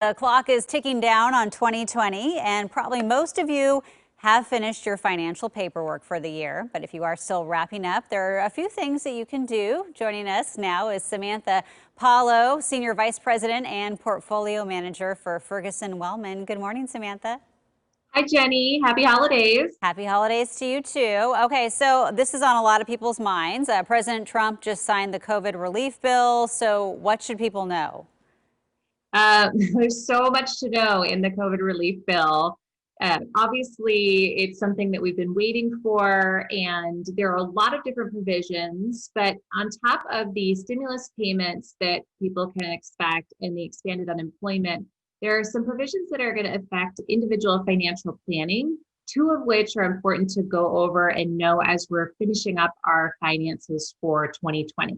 The clock is ticking down on 2020, and probably most of you have finished your financial paperwork for the year. But if you are still wrapping up, there are a few things that you can do. Joining us now is Samantha Paulo, Senior Vice President and Portfolio Manager for Ferguson Wellman. Good morning, Samantha. Hi, Jenny. Happy holidays. Happy holidays to you too. Okay, so this is on a lot of people's minds. President Trump just signed the COVID relief bill. So what should people know? There's so much to know in the COVID relief bill. Obviously, it's something that we've been waiting for, and there are a lot of different provisions. But on top of the stimulus payments that people can expect and the expanded unemployment, there are some provisions that are going to affect individual financial planning, two of which are important to go over and know as we're finishing up our finances for 2020.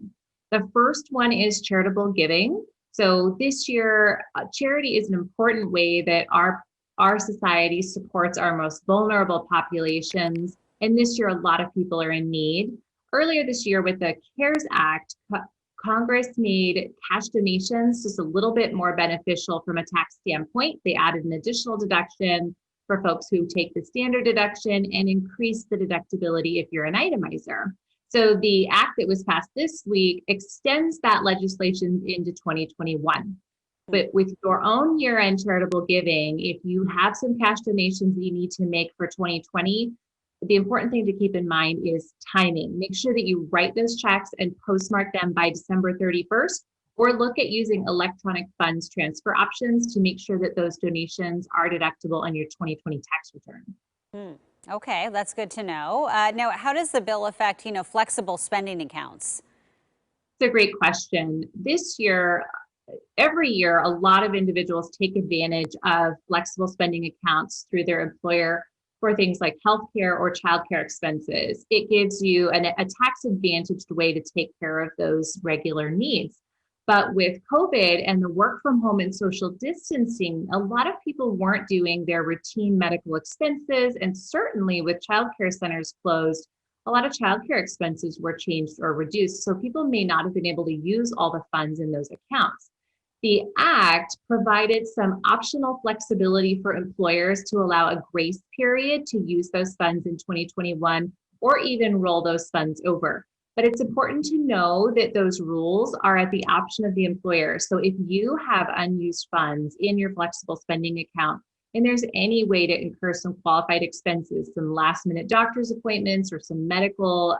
The first one is charitable giving. So this year, charity is an important way that our society supports our most vulnerable populations. And this year, a lot of people are in need. Earlier this year, with the CARES Act, Congress made cash donations just a little bit more beneficial from a tax standpoint. They added an additional deduction for folks who take the standard deduction and increased the deductibility if you're an itemizer. So the act that was passed this week extends that legislation into 2021. But with your own year-end charitable giving, if you have some cash donations that you need to make for 2020, the important thing to keep in mind is timing. Make sure that you write those checks and postmark them by December 31st, or look at using electronic funds transfer options to make sure that those donations are deductible on your 2020 tax return. Okay, that's good to know. Now, how does the bill affect, flexible spending accounts? It's a great question. This year, every year, a lot of individuals take advantage of flexible spending accounts through their employer for things like healthcare or childcare expenses. It gives you a tax advantaged way to take care of those regular needs. But with COVID and the work from home and social distancing, a lot of people weren't doing their routine medical expenses. And certainly with childcare centers closed, a lot of childcare expenses were changed or reduced. So people may not have been able to use all the funds in those accounts. The act provided some optional flexibility for employers to allow a grace period to use those funds in 2021 or even roll those funds over. But it's important to know that those rules are at the option of the employer. So if you have unused funds in your flexible spending account, and there's any way to incur some qualified expenses, some last minute doctor's appointments or some medical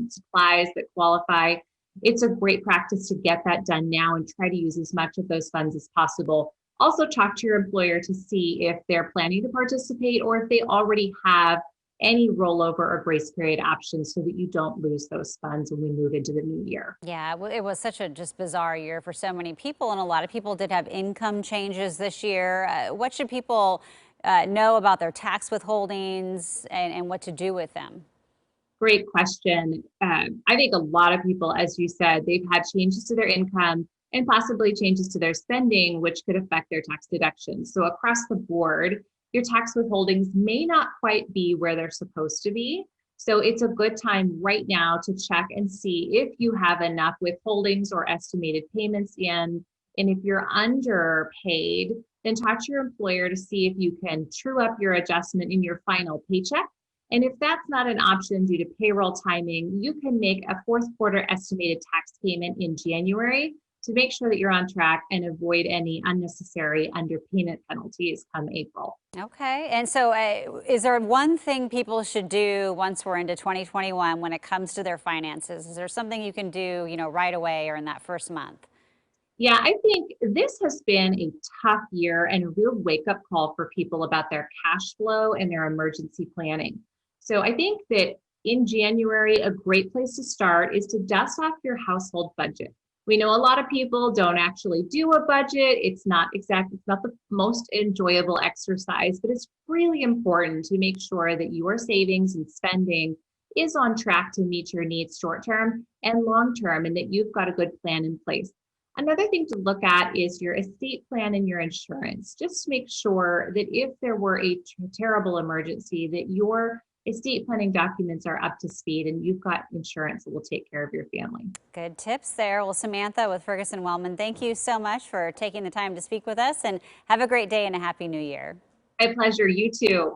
supplies that qualify, it's a great practice to get that done now and try to use as much of those funds as possible. Also talk to your employer to see if they're planning to participate or if they already have any rollover or grace period options so that you don't lose those funds when we move into the new year. Yeah, it was such a just bizarre year for so many people, and a lot of people did have income changes this year. What should people know about their tax withholdings and what to do with them? Great question. I think a lot of people, as you said, they've had changes to their income and possibly changes to their spending, which could affect their tax deductions. So across the board, your tax withholdings may not quite be where they're supposed to be. So it's a good time right now to check and see if you have enough withholdings or estimated payments in. And if you're underpaid, then talk to your employer to see if you can true up your adjustment in your final paycheck. And if that's not an option due to payroll timing, you can make a fourth quarter estimated tax payment in January to make sure that you're on track and avoid any unnecessary underpayment penalties come April. Okay, and so is there one thing people should do once we're into 2021 when it comes to their finances? Is there something you can do, right away or in that first month? Yeah, I think this has been a tough year and a real wake up call for people about their cash flow and their emergency planning. So I think that in January, a great place to start is to dust off your household budget. We know a lot of people don't actually do a budget. It's not the most enjoyable exercise, but it's really important to make sure that your savings and spending is on track to meet your needs short term and long term, and that you've got a good plan in place. Another thing to look at is your estate plan and your insurance. Just make sure that if there were a terrible emergency, that your estate planning documents are up to speed and you've got insurance that will take care of your family. Good tips there. Well, Samantha with Ferguson Wellman, thank you so much for taking the time to speak with us, and have a great day and a happy new year. My pleasure. You too.